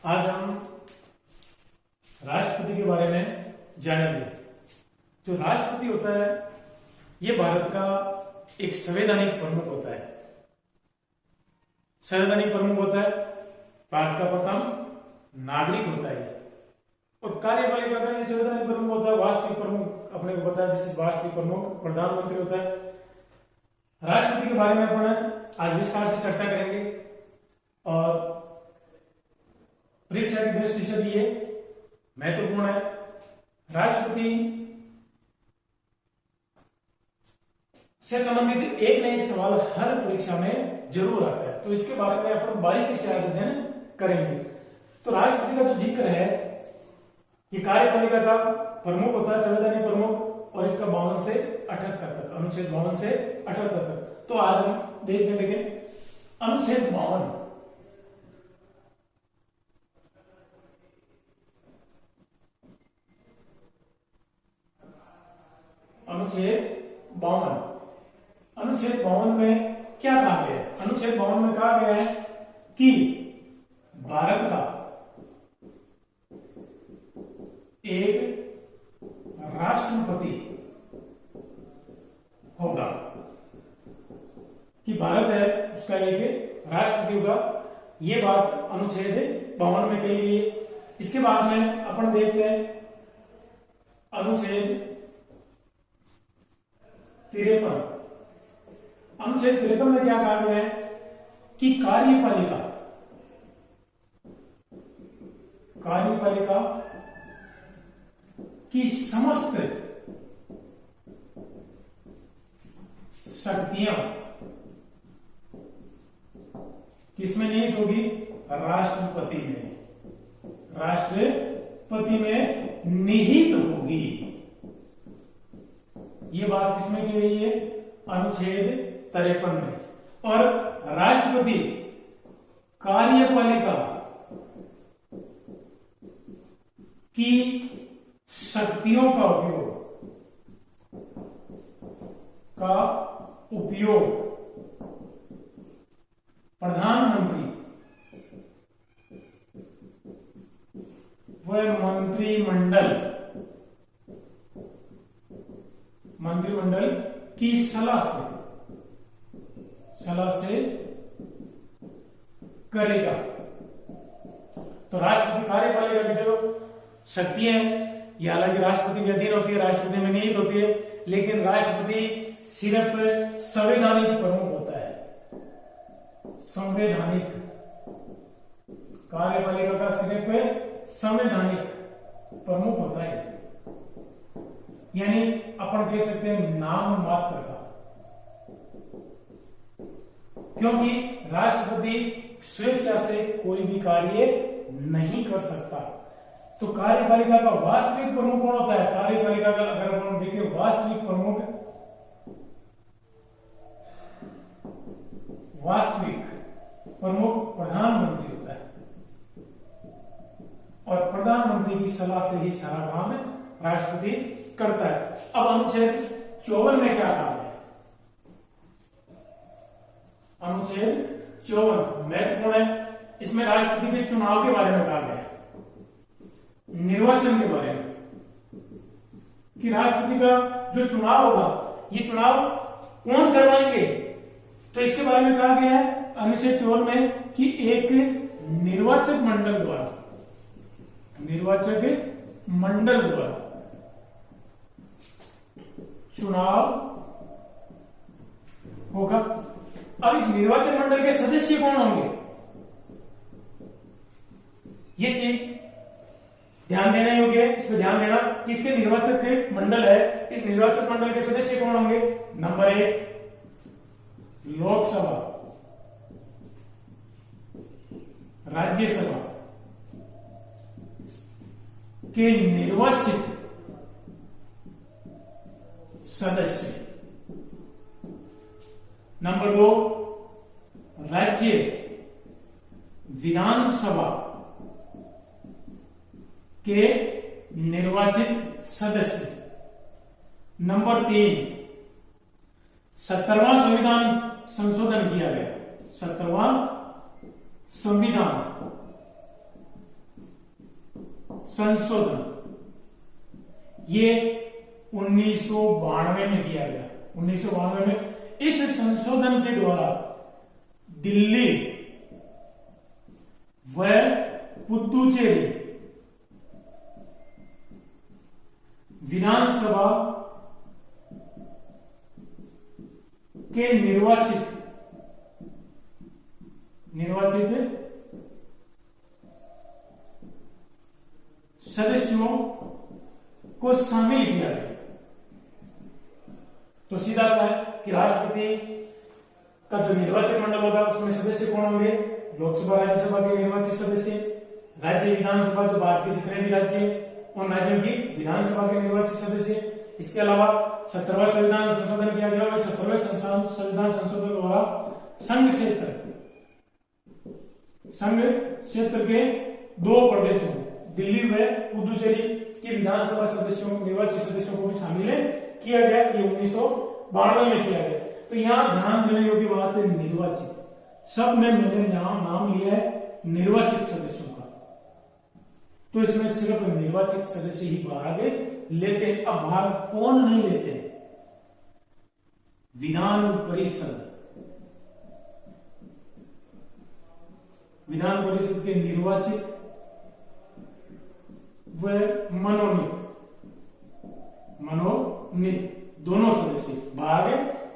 आज हम राष्ट्रपति के बारे में जानेंगे। जो राष्ट्रपति होता है ये भारत का एक संवैधानिक प्रमुख होता है। संवैधानिक प्रमुख होता है, भारत का प्रथम नागरिक होता है और कार्यपालिका का ये संवैधानिक प्रमुख होता है। वास्तविक प्रमुख अपने को पता है, जैसे वास्तविक प्रमुख प्रधानमंत्री होता है। राष्ट्रपति के बारे में अपन आज विस्तार से चर्चा करेंगे और परीक्षा की दृष्टि से भी ये महत्वपूर्ण है। राष्ट्रपति से संबंधित एक न एक सवाल हर परीक्षा में जरूर आता है, तो इसके बारे में अपन बारीकी से आज अध्ययन करेंगे। तो राष्ट्रपति का जो जिक्र है, ये कार्यपालिका का प्रमुख होता है, संवैधानिक प्रमुख, और इसका 52 से 78 तक, अनुच्छेद 52 से 78 तक। तो आज हम देखने लगे अनुच्छेद 52। अनुच्छेद 52 में क्या कहा गया है? अनुच्छेद 52 में कहा गया है कि भारत का एक राष्ट्रपति होगा, कि भारत है उसका एक राष्ट्रपति होगा। ये बात अनुच्छेद 52 में कही गई है। इसके बाद में अपन देखते हैं अनुच्छेद 53। अनुच्छेद 53 में क्या कहा गया है कि कार्यपालिका की समस्त शक्तियां किसमें निहित होगी? राष्ट्रपति में निहित होगी। ये बात किसमें की गई है? अनुच्छेद 53 में। और राष्ट्रपति कार्यपालिका की शक्तियों का उपयोग प्रधानमंत्री व मंत्रिमंडल की सलाह से करेगा। तो राष्ट्रपति कार्यपालिका की जो शक्तियां हैं ये हालांकि राष्ट्रपति के अधीन होती है, राष्ट्रपति में निहित होती है, लेकिन राष्ट्रपति सिर्फ संवैधानिक प्रमुख होता है। संवैधानिक कार्यपालिका का सिर्फ संवैधानिक प्रमुख होता है, यानी अपन कह सकते हैं नाम मात्र का, क्योंकि राष्ट्रपति स्वेच्छा से कोई भी कार्य नहीं कर सकता। तो कार्यपालिका का वास्तविक प्रमुख कौन होता है? कार्यपालिका का अगर हम देखें वास्तविक प्रमुख प्रधानमंत्री होता है, और प्रधानमंत्री की सलाह से ही सारा काम राष्ट्रपति करता है। अब अनुच्छेद 54 में क्या कहा है? अनुच्छेद 54 महत्वपूर्ण है। इसमें राष्ट्रपति के चुनाव के बारे में कहा गया है, निर्वाचन के बारे में, कि राष्ट्रपति का जो चुनाव होगा ये चुनाव कौन करवाएंगे? तो इसके बारे में कहा गया है अनुच्छेद 54 में कि एक निर्वाचक मंडल द्वारा चुनाव होगा। अब इस निर्वाचन मंडल के सदस्य कौन होंगे? ये चीज ध्यान देना योग्य है। इस पर ध्यान देना कि इसके निर्वाचक मंडल है, इस निर्वाचक मंडल के सदस्य कौन होंगे? नंबर 1 लोकसभा, राज्यसभा के निर्वाचित सदस्य। नंबर 2 राज्य विधानसभा के निर्वाचित सदस्य। नंबर 3 17वां संविधान संशोधन किया गया, 17वां संविधान संशोधन ये 1992 में किया गया। 1992 में इस संशोधन के द्वारा दिल्ली व पुदुचेरी विधानसभा के निर्वाचित सदस्यों को शामिल किया गया। तो सीधा सा है कि राष्ट्रपति का जो निर्वाचक मंडल होगा उसमें सदस्य कौन होंगे? लोकसभा राज्यसभा के निर्वाचित सदस्य, राज्य विधानसभा जो भारत के जितने भी राज्य उन राज्यों की विधानसभा के निर्वाचित सदस्य। इसके अलावा 17वां संविधान संशोधन किया गया। 17वें संविधान संशोधन द्वारा संघ क्षेत्र के 2 प्रदेशों दिल्ली व पुदुचेरी के विधानसभा सदस्यों निर्वाचित सदस्यों को भी शामिल किया गया। ये 1992 में किया गया। तो यहां ध्यान देने योग्य बात है निर्वाचित, सब में मैंने नाम लिया है निर्वाचित सदस्यों का, तो इसमें सिर्फ निर्वाचित सदस्य ही भाग लेते हैं। अब भाग कौन नहीं लेते? विधान परिषद के निर्वाचित व मनोनीत दोनों सदस्य भाग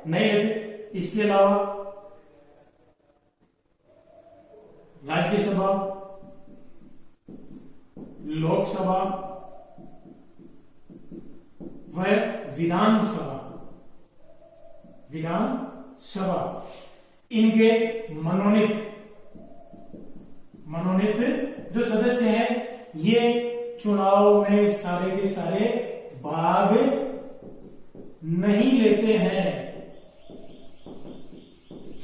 नहीं लेते। इसके अलावा राज्यसभा, लोकसभा व विधानसभा इनके मनोनीत जो सदस्य हैं ये चुनाव में सारे के सारे भाग नहीं लेते हैं।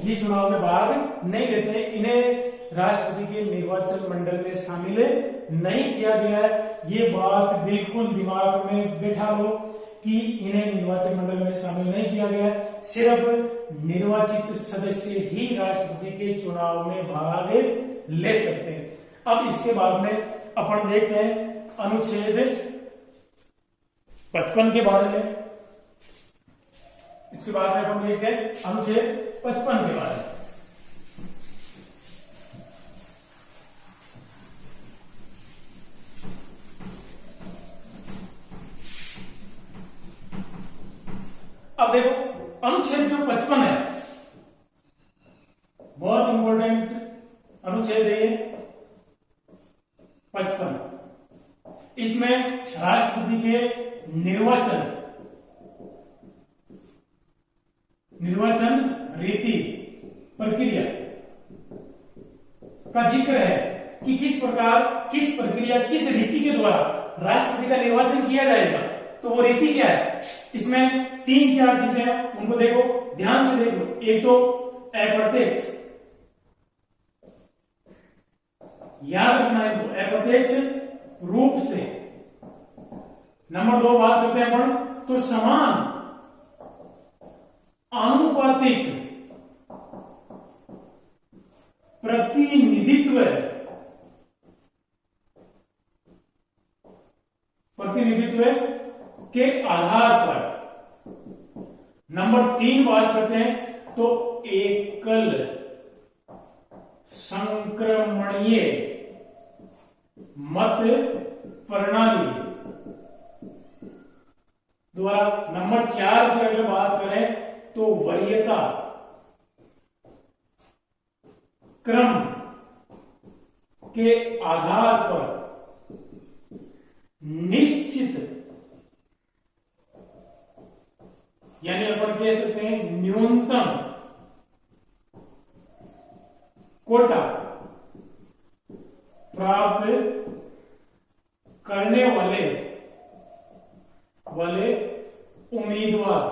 ये चुनाव में भाग नहीं लेते हैं, इन्हें राष्ट्रपति के निर्वाचन मंडल में शामिल नहीं किया गया है। ये बात बिल्कुल दिमाग में बैठा लो कि इन्हें निर्वाचन मंडल में शामिल नहीं किया गया है। सिर्फ निर्वाचित सदस्य ही राष्ट्रपति के चुनाव में भाग ले सकते हैं। अब इसके बाद में अपन देखते हैं अनुच्छेद 55 के बारे में। इसके बाद में अपन देखते हैं अनुच्छेद 55 के बारे में। अब देखो अनुच्छेद जो 55 है बहुत इंपॉर्टेंट अनुच्छेद है 55। इसमें राष्ट्रपति के निर्वाचन रीति प्रक्रिया का जिक्र है कि किस प्रक्रिया किस रीति के द्वारा राष्ट्रपति का निर्वाचन किया जाएगा। तो वो रीति क्या है? इसमें 3-4 चीजें हैं, उनको देखो, ध्यान से देख लो। एक तो अप्रत्यक्ष, याद रखना है तो अप्रत्यक्ष रूप से। नंबर 2 बात करते हैं अपन तो समान आनुपातिक प्रतिनिधित्व के आधार पर। नंबर 3 बात करते हैं तो एकल संक्रमणीय मत प्रणाली द्वारा। नंबर 4 की अगर बात करें तो वरीयता क्रम के आधार पर निश्चित, यानी अपन कह सकते हैं न्यूनतम कोटा प्राप्त करने वाले उम्मीदवार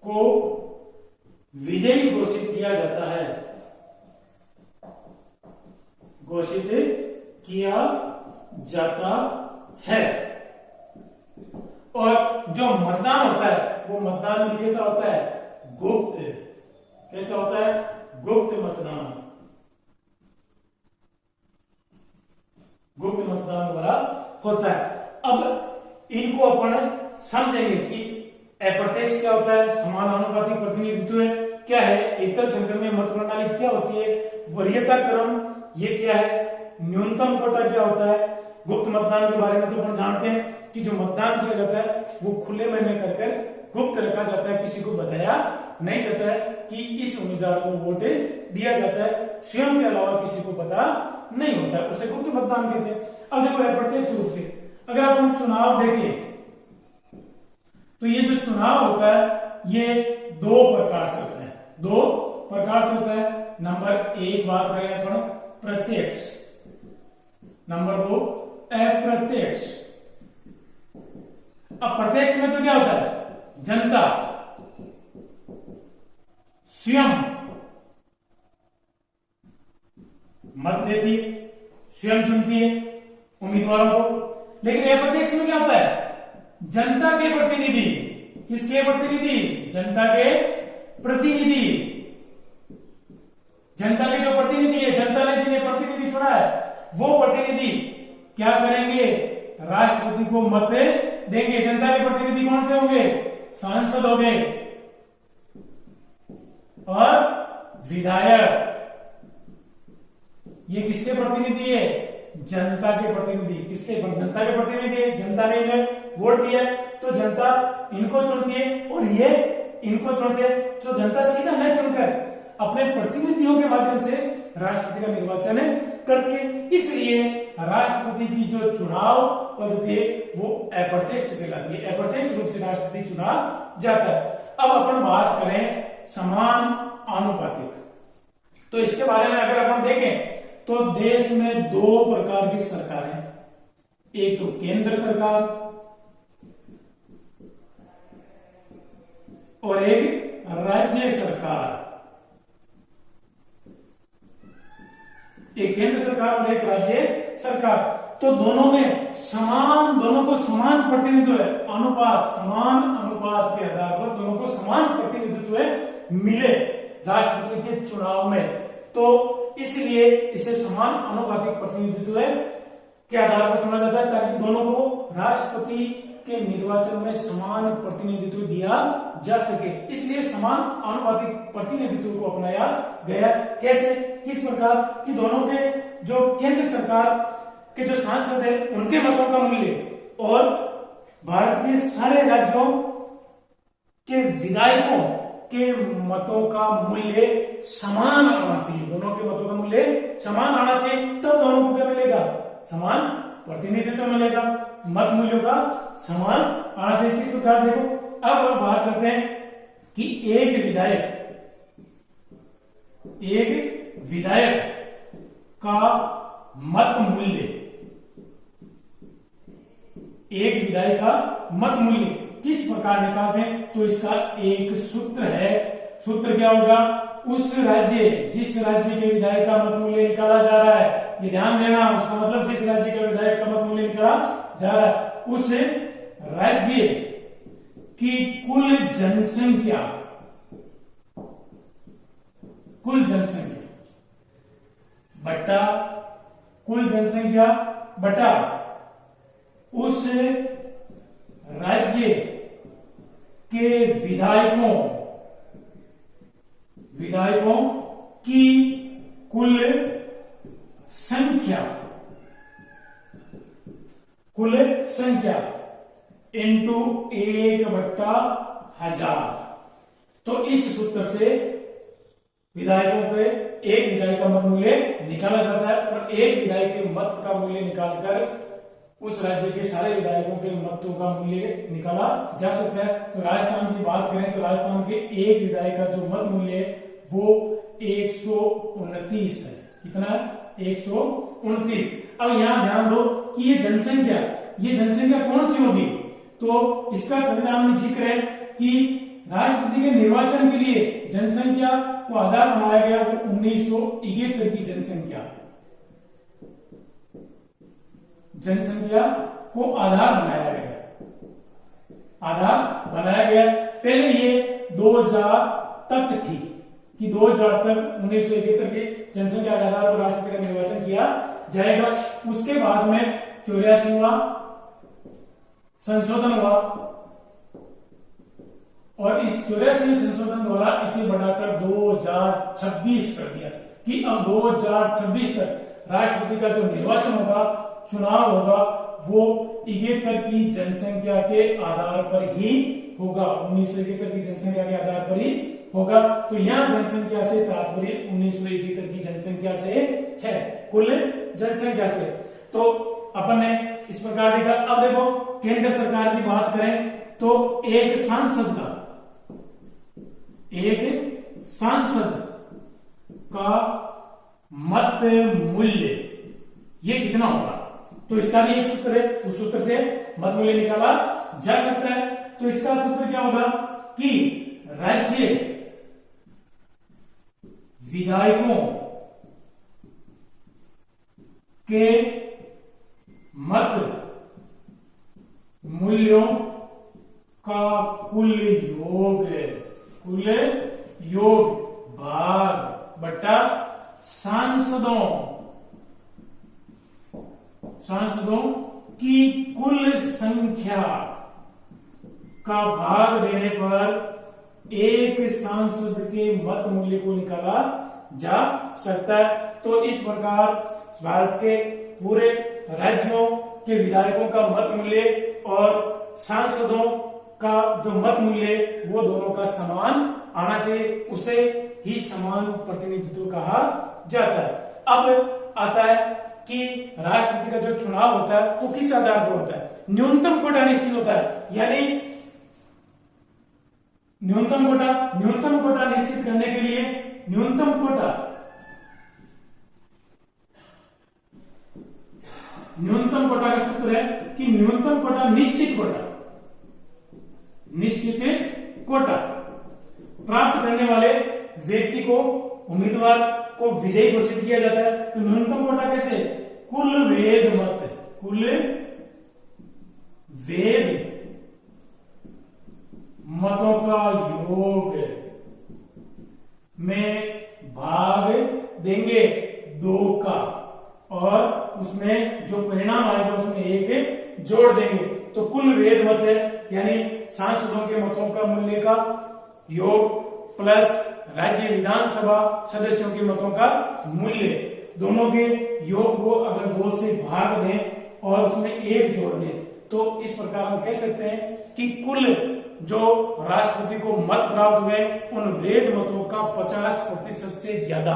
को विजयी घोषित किया जाता है। और जो मतदान होता है वो मतदान भी कैसा होता है? गुप्त। कैसा होता है? गुप्त मतदान। गुप्त मतदान द्वारा होता है। अब इनको अपन समझेंगे कि अप्रत्यक्ष क्या होता है, समान आनुपातिक प्रतिनिधित्व है क्या है, एकल संक्रमण मत प्रणाली क्या होती है, वरीयता क्रम ये क्या है, न्यूनतम कोटा क्या होता है। गुप्त मतदान के बारे में तो अपन जानते हैं कि जो मतदान किया जाता है वो खुले में कर गुप्त रखा जाता है, किसी को बताया नहीं जाता है कि इस उम्मीदवार को वोट दिया जाता है, स्वयं के अलावा किसी को पता नहीं होता है, उसे गुप्त मतदान कहते हैं। अब देखो अप्रत्यक्ष रूप से अगर अपन चुनाव देखें तो ये जो चुनाव होता है ये दो प्रकार से होता है, दो प्रकार से होता है। नंबर एक बात करें अपन प्रत्यक्ष, नंबर दो अप्रत्यक्ष। अब प्रत्यक्ष में तो क्या होता है, जनता स्वयं मत देती है, स्वयं चुनती है उम्मीदवारों को। लेकिन अप्रत्यक्ष में क्या होता है, जनता के प्रतिनिधि, किसके प्रतिनिधि, जनता के प्रतिनिधि, जनता के जो प्रतिनिधि है, जनता ने जिन्हें प्रतिनिधि चुना है वो प्रतिनिधि क्या करेंगे, राष्ट्रपति को मत देंगे। जनता के प्रतिनिधि कौन से होंगे, सांसद होंगे और विधायक। ये किसके प्रतिनिधि है, जनता के प्रतिनिधि। किसके, जनता के प्रतिनिधि है, जनता ने इन्हें वोट दिया तो जनता इनको चुनती है और ये इनको चुनते हैं। तो जनता सीधा न चुनकर अपने प्रतिनिधियों के माध्यम से राष्ट्रपति का निर्वाचन करती है। इसलिए राष्ट्रपति की जो चुनाव पद्धति है वो अप्रत्यक्ष कहलाती है, अप्रत्यक्ष रूप से राष्ट्रपति चुना जाता है। अब अपन बात करें समान आनुपातिक, तो इसके बारे में अगर अपन देखें तो देश में दो प्रकार की सरकार है, एक तो केंद्र सरकार और एक राज्य सरकार। एक केंद्र सरकार और एक राज्य सरकार, तो दोनों में समान, दोनों को समान प्रतिनिधित्व है, अनुपात, समान अनुपात के आधार पर दोनों को समान प्रतिनिधित्व मिले राष्ट्रपति के चुनाव में। तो इसलिए इसे समान अनुपातिक प्रतिनिधित्व के आधार पर चुना जाता है ताकि दोनों को राष्ट्रपति के निर्वाचन में समान प्रतिनिधित्व दिया जा सके। इसलिए समान अनुपातिक प्रतिनिधित्व को अपनाया गया। कैसे, किस प्रकार कि दोनों के जो केंद्र सरकार के जो सांसद है उनके मतों का मूल्य और भारत के सारे राज्यों के विधायकों के मतों का मूल्य समान आना चाहिए, दोनों के मतों का मूल्य समान आना चाहिए, तब दोनों को क्या मिलेगा, समान प्रतिनिधित्व मिलेगा, मत मूल्यों का समान आना चाहिए। किस प्रकार देखो, अब हम बात करते हैं कि एक विधायक का मत मूल्य, एक विधायक का मत मूल्य किस प्रकार निकालते हैं, तो इसका एक सूत्र है। सूत्र क्या होगा, उस राज्य, जिस राज्य के विधायक का मत मूल्य निकाला जा रहा है, ये ध्यान देना, उसका मतलब जिस राज्य के विधायक का मत मूल्य निकाला जा रहा है उस राज्य की कुल जनसंख्या बटा कुल जनसंख्या बटा उस राज्य के विधायकों की कुल संख्या इंटू 1/1000। तो इस सूत्र से विधायकों के एक विधायक का मत मूल्य निकाला जाता है और एक विधायक के मत का मूल्य निकालकर उस राज्य के सारे विधायकों के मतों का मूल्य निकाला जा सकता है। तो राजस्थान की बात करें तो राजस्थान के एक विधायक का जो मत मूल्य है वो 129 है। कितना है, 129। अब यहां ध्यान दो कि ये जनसंख्या कौन सी होगी, तो इसका संविधान में जिक्र है कि राष्ट्रपति के निर्वाचन के लिए जनसंख्या को आधार बनाया गया, वो 1971 की जनसंख्या को आधार बनाया गया। पहले ये 2000 तक थी कि 2000 तक 1971 के जनसंख्या के आधार पर राष्ट्रपति का निर्वाचन किया जाएगा। उसके बाद में 84वां संशोधन हुआ और इस 84वें संशोधन द्वारा इसे बढ़ाकर 2026 कर दिया कि अब 2026 तक राष्ट्रपति का जो निर्वाचन होगा, चुनाव होगा, वो 71 की जनसंख्या के आधार पर ही होगा। 1971 की जनसंख्या के आधार पर ही होगा। तो यहां जनसंख्या से तात्पर्य 1971 की जनसंख्या से है, कुल जनसंख्या से। तो अपन ने इस प्रकार देखा। अब देखो केंद्र सरकार की बात करें तो एक सांसद का मत मूल्य ये कितना होगा, तो इसका भी एक सूत्र है, उस सूत्र से मत मूल्य निकाला जा सकता है। तो इसका सूत्र क्या होगा कि राज्य विधायकों के मत मूल्यों का कुल योग भाग बटा सांसदों की कुल संख्या का भाग देने पर एक सांसद के मत मूल्य को निकाला जा सकता है। तो इस प्रकार भारत के पूरे राज्यों के विधायकों का मत मूल्य और सांसदों का जो मत मूल्य वो दोनों का समान आना चाहिए, उसे ही समान प्रतिनिधित्व कहा जाता है। अब आता है कि राष्ट्रपति का जो चुनाव होता है वो किस आधार पर होता है, न्यूनतम कोटा निश्चित होता है। यानी न्यूनतम कोटा निश्चित करने के लिए न्यूनतम कोटा का सूत्र है कि न्यूनतम कोटा निश्चित कोटा प्राप्त करने वाले व्यक्ति को, उम्मीदवार को विजयी घोषित किया जाता है। तो न्यूनतम कोटा कैसे, कुल वेद मतों का योग में भाग देंगे 2 का और उसमें जो परिणाम आएगा उसमें 1 जोड़ देंगे। तो कुल वेद मत है यानी सांसदों के मतों का मूल्य का योग प्लस राज्य विधानसभा सदस्यों के मतों का मूल्य, दोनों के योग को अगर 2 से भाग दें और उसमें 1 जोड़ दें तो इस प्रकार हम कह सकते हैं कि कुल जो राष्ट्रपति को मत प्राप्त हुए उन वेद मतों का 50% से ज्यादा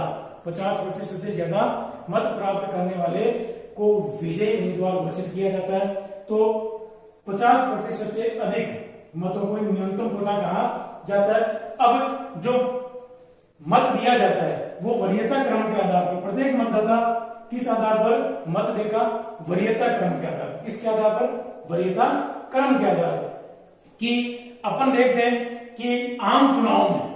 मत प्राप्त करने वाले को विजयी उम्मीदवार घोषित किया जाता है। तो 50% से अधिक मतों को न्यूनतम कोटा कहा जाता है। अब जो मत दिया जाता है वो वरीयता क्रम के आधार पर, प्रत्येक मतदाता किस आधार पर मत देगा, वरीयता क्रम के आधार पर। किसके आधार पर, वरीयता क्रम के आधार पर। कि अपन देखते हैं कि आम चुनाव में,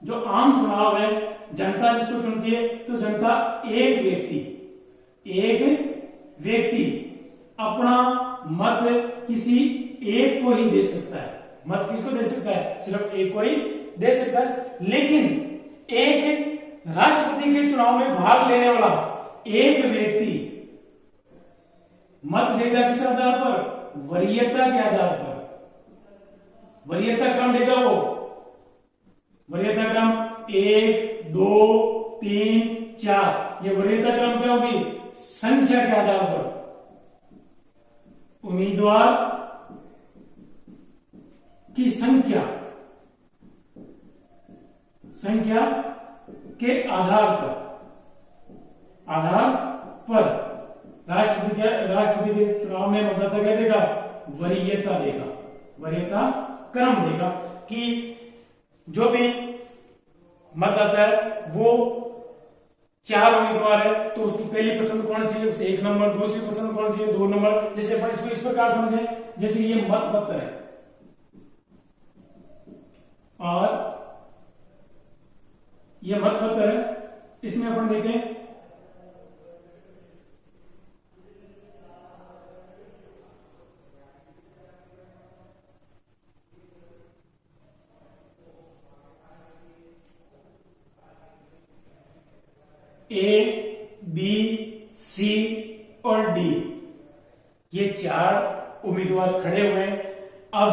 जो आम चुनाव है जनता जिसको चुनती है, तो जनता एक व्यक्ति अपना मत किसी एक को ही दे सकता है। मत किसको दे सकता है, सिर्फ एक को ही दे सकता है। लेकिन एक राष्ट्रपति के चुनाव में भाग लेने वाला एक व्यक्ति मत देगा किस आधार पर, वरीयता के आधार पर। वरीयता क्रम देगा वो, वरीयता क्रम 1 2 3 4, ये वरीयता क्रम क्या होगी, संख्या के आधार पर। उम्मीदवार की संख्या के आधार पर राष्ट्रपति के चुनाव में मतदाता क्या देगा, वरीयता क्रम देगा कि जो भी मतदाता है वो 4 उम्मीदवार है तो उसकी पहली पसंद कौन सी है, उसे 1 नंबर, दूसरी पसंद कौन सी है 2 नंबर। जैसे अपन इसको इस प्रकार समझे, जैसे ये मत पत्र है और ये मत पत्र है, इसमें अपन देखें A B सी और डी, ये 4 उम्मीदवार खड़े हुए हैं। अब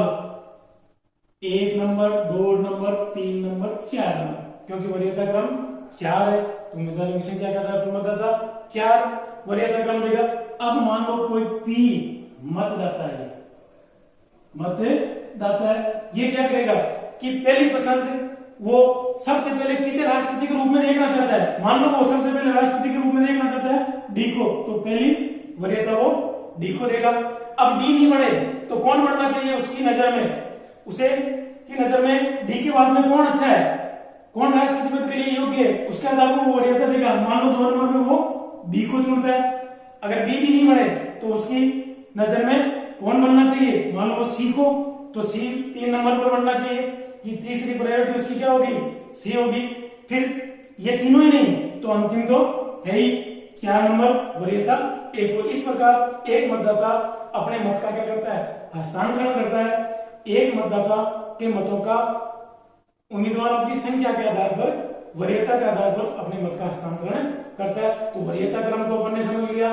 1 नंबर, 2 नंबर, 3 नंबर, 4 नंबर, क्योंकि वरीयता क्रम 4 है तो उम्मीदवारों की संख्या क्या था, मतदाता 4 वरीयता क्रम देगा। अब मान लो कोई पी मतदाता है, मतदाता है, ये क्या करेगा कि पहली पसंद वो सबसे पहले किसे राष्ट्रपति के रूप में देखना चाहता है, मान लो वो सबसे पहले राष्ट्रपति के रूप में देखना चाहता है डी को, तो पहली वरीयता वो डी को देगा। अब डी नहीं बढ़े तो कौन बढ़ना चाहिए उसकी नजर में, उसे की नजर में डी के बाद में कौन अच्छा है, कौन राष्ट्रपति पद के लिए योग्य है, उसके आधार पर वो वरीयता देगा। मान लो 2 नंबर में वो बी को चुनता है, अगर बी भी नहीं बढ़े तो उसकी नजर में कौन बनना चाहिए, मान लो सी को, तो सी 3 नंबर पर बनना चाहिए कि तीसरी प्रायोरिटी उसकी क्या होगी, सी होगी। फिर ये तीनों ही नहीं तो अंतिम तो है ही 4 नंबर वरीयता 1 को। इस प्रकार एक मतदाता अपने मत का क्या करता है, हस्तांतरण करता है। एक मतदाता के मतों का उम्मीदवारों की संख्या के आधार पर, वरीयता के आधार पर अपने मत का हस्तांतरण करता है। तो वरीयता क्रम को अपन ने समझ लिया,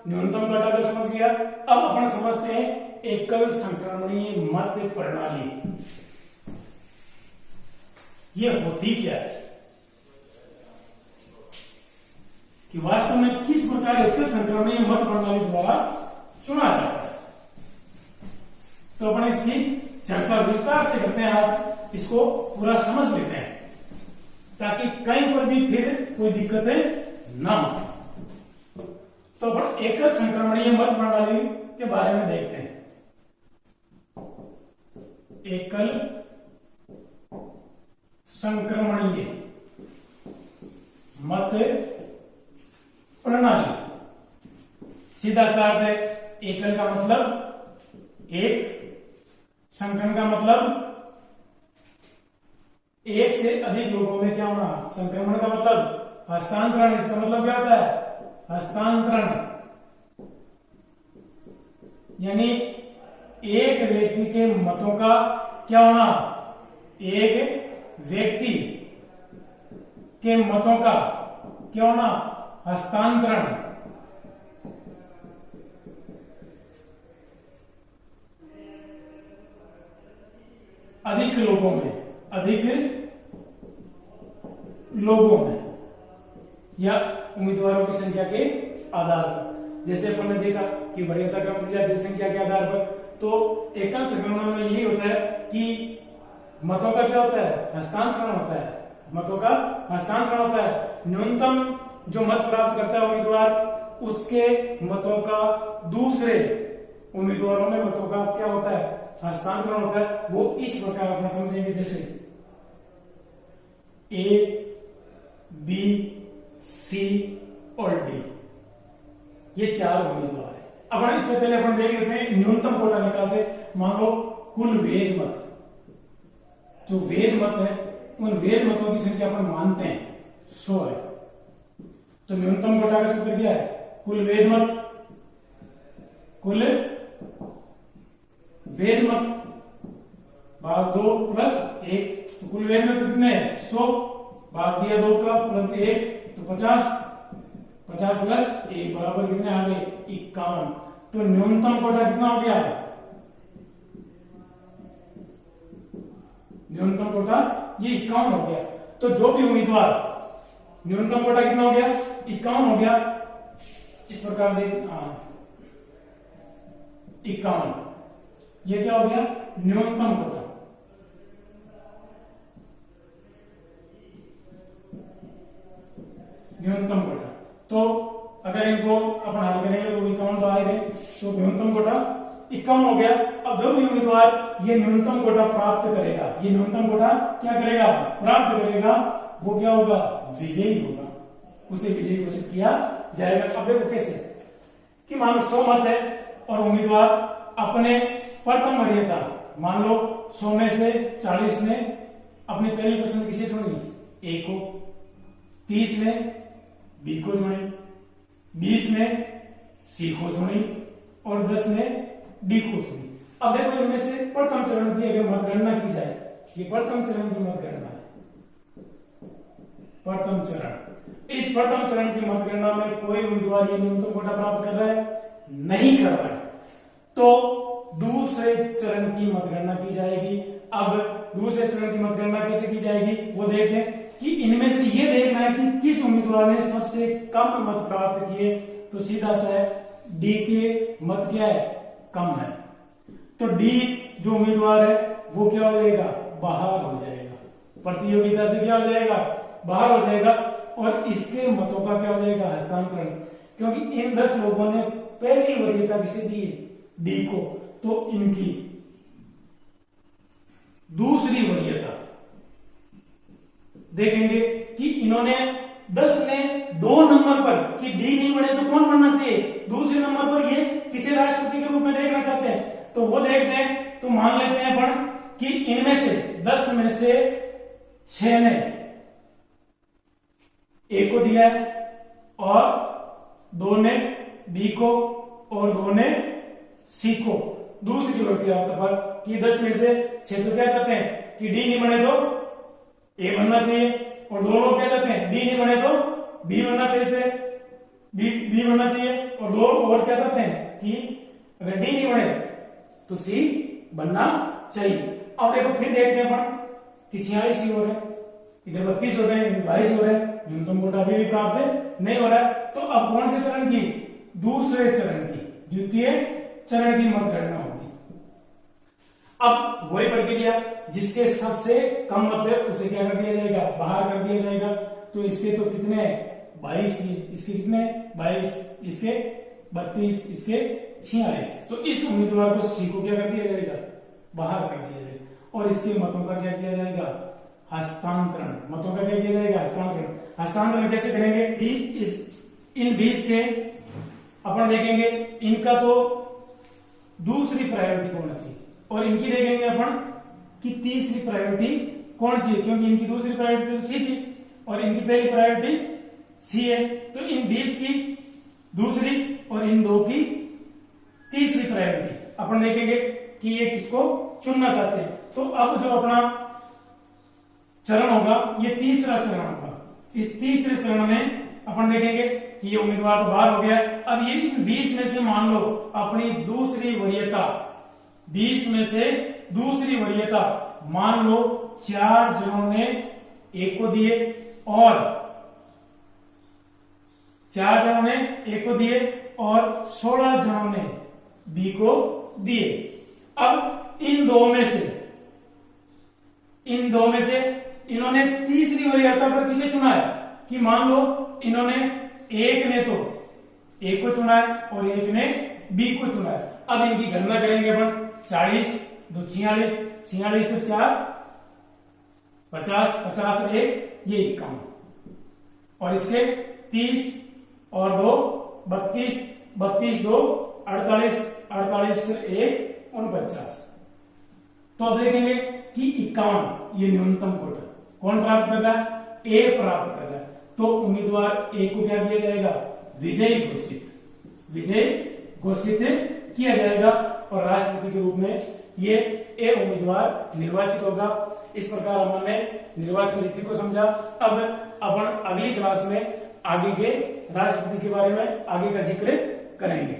न्यूनतम घटाकर समझ लिया। अब अपन समझते हैं एकल संक्रमणीय मत प्रणाली, ये होती क्या है, कि वास्तव में किस प्रकार एकल संक्रमणीय मत प्रणाली द्वारा चुना जाता है। तो अपन इसकी चर्चा विस्तार से करते हैं, आज इसको पूरा समझ लेते हैं ताकि कहीं पर भी फिर कोई दिक्कतें ना हो। तो अपन एकल संक्रमणीय मत प्रणाली के बारे में देखते हैं। एकल संक्रमणीय मत प्रणाली, सीधा सा अर्थ है, एकल का मतलब एक, संकरण का मतलब एक से अधिक लोगों में क्या होना, संक्रमण का मतलब हस्तांतरण, इसका मतलब क्या होता है, हस्तांतरण, यानी एक व्यक्ति के मतों का क्या होना, एक व्यक्ति के मतों का क्या होना, हस्तांतरण। अधिक लोगों में, अधिक लोगों में या उम्मीदवारों की संख्या के आधार पर। जैसे अपन ने देखा कि वरीयता क्रम दी जाती है संख्या के आधार पर, तो एकल संक्रमण में यही होता है कि मतों का क्या होता है, हस्तांतरण होता है, मतों का हस्तांतरण होता है। न्यूनतम जो मत प्राप्त करता है उम्मीदवार, उसके मतों का दूसरे उम्मीदवारों में मतों का क्या होता है, हस्तांतरण होता है। वो इस प्रकार अपना समझेंगे, जैसे ए, बी, सी और डी, ये 4 उम्मीदवार है। अब इससे पहले अपन देख लेते हैं न्यूनतम कोटा निकालते। मान लो कुल वेद मत, जो वेद मत है उन वेद मतों की संख्या अपन मानते हैं 100 है, तो न्यूनतम कोटा का सूत्र क्या है, कुल वेद मत, कुल वेद मत भाग 2 प्लस 1, तो कुल वेद मत कितने 100 भाग दिया 2 का प्लस 1 तो 50, 50 प्लस 1 बराबर कितने आ गए 51। तो न्यूनतम कोटा कितना हो गया, न्यूनतम कोटा ये 51 हो गया। तो जो भी उम्मीदवार, न्यूनतम कोटा कितना हो गया 51 हो गया। इस प्रकार देख 51, ये क्या हो गया न्यूनतम कोटा। न्यूनतम कोटा, तो अगर इनको अपन हल करेंगे तो 51 तो आएंगे, तो न्यूनतम कोटा 51 हो गया। अब जो भी उम्मीदवार ये न्यूनतम कोटा प्राप्त करेगा, ये न्यूनतम कोटा क्या करेगा, प्राप्त करेगा, वो क्या होगा, विजयी होगा, उसे विजयी घोषित किया जाएगा। अब देखो कैसे, कि मान लो 100 मत है और उम्मीदवार अपने प्रथम वरीयता, मान लो 100 में से 40 ने अपनी पहली पसंद किसे चुनी, ए को, 30 ने बी को चुनी, 20 ने सी को चुनी और 10 ने डी को चुनी। अब देखो इनमें से प्रथम चरण की अगर मतगणना की जाए, ये प्रथम चरण की मतगणना है, प्रथम चरण, इस प्रथम चरण की मतगणना में कोई उम्मीदवार ये न्यूनतम कोटा प्राप्त कर रहा है? नहीं कर रहा है। तो दूसरे चरण की मतगणना की जाएगी। अब दूसरे चरण की मतगणना कैसे की जाएगी वो देखें कि इनमें से ये देखना है कि किस उम्मीदवार ने सबसे कम मत प्राप्त किए। तो सीधा सा है डी के मत क्या है? कम है। तो डी जो उम्मीदवार है वो क्या हो जाएगा? बाहर हो जाएगा, प्रतियोगिता से क्या हो जाएगा? बाहर हो जाएगा। और इसके मतों का क्या हो जाएगा? हस्तांतरण, क्योंकि इन 10 लोगों ने पहली वरीयता किसे दी है? डी को। तो इनकी दूसरी वरीयता देखेंगे कि इन्होंने 10 ने 2 नंबर पर कि डी नहीं बने तो कौन बनना चाहिए? दूसरे नंबर पर ये किसे राष्ट्रपति के रूप में देखना चाहते हैं? तो वो देखते हैं। तो मान लेते हैं अपन कि इनमें से 10 में से 6 ने ए को दिया है और 2 ने बी को और 2 ने सी को। दूसरी वरीयता पर कि 10 में से 6 तो क्या चाहते हैं कि डी नहीं बने तो ए बनना चाहिए, और 2 लोग क्या चाहते हैं? डी नहीं बने तो बी बनना चाहिए, बी बनना चाहिए, और 2 और क्या चाहते हैं कि अगर डी नहीं बने तो सी बनना चाहिए। अब देखो फिर देखते हैं अपन कि 46 ही हो रहे हैं, इधर 32 हो रहे हैं, 22 हो रहे हैं, न्यूनतम कोटा अभी भी प्राप्त नहीं हो रहा है। तो अब कौन से चरण की? दूसरे चरण की, द्वितीय चरण की मतगणना होगी। अब वही प्रक्रिया, जिसके सबसे कम मत है उसे क्या कर दिया जाएगा? बाहर कर दिया जाएगा। तो इसके तो कितने? 22, इसके कितने? 22, इसके 32, इसके 46। तो इस उम्मीदवार को सी को क्या कर दिया जाएगा? बाहर कर दिया जाएगा। और इसके मतों का क्या किया जाएगा? हस्तांतरण। मतों का क्या किया जाएगा? हस्तांतरण। हस्तांतरण कैसे करेंगे? इन 20 के अपन देखेंगे इनका तो दूसरी प्रायोरिटी कौन सी, और इनकी देखेंगे अपन कि तीसरी प्रायोरिटी कौन सी है, क्योंकि इनकी दूसरी प्रायोरिटी तो सी थी और इनकी पहली प्रायोरिटी सी है। तो इन 20 की दूसरी और इन 2 की तीसरी प्रायोरिटी अपन देखेंगे कि ये किसको चुनना चाहते हैं। तो अब जो अपना चरण होगा ये तीसरा चरण होगा। इस तीसरे चरण में अपन देखेंगे कि ये उम्मीदवार तो बाहर हो गया। अब ये 20 में से मान लो अपनी दूसरी वरीयता, 20 में से दूसरी वरीयता मान लो 4 जनों ने ए को दिए और 4 जनों ने ए को दिए और 16 जनों ने बी को दिए। अब इन दो में से इन्होंने तीसरी वरीयता पर किसे चुना है? कि मान लो इन्होंने एक ने तो ए को चुना है और एक ने बी को चुना है। अब इनकी गणना करेंगे अपन। 40 2 46, 46 से 4 50, 50 से 1 ये 51, और इसके 30 और 2 32, 32 2 48, 48 से 1 49। तो अब देखेंगे कि 51 ये न्यूनतम कोटा कौन प्राप्त कर रहा है? ए प्राप्त कर रहा है। तो उम्मीदवार ए को क्या दिया जाएगा? विजयी घोषित किया जाएगा और राष्ट्रपति के रूप में ये ए उम्मीदवार निर्वाचित होगा। इस प्रकार हमने निर्वाचन रीति को समझा। अब अपन अगली क्लास में आगे के राष्ट्रपति के बारे में आगे का जिक्र करेंगे।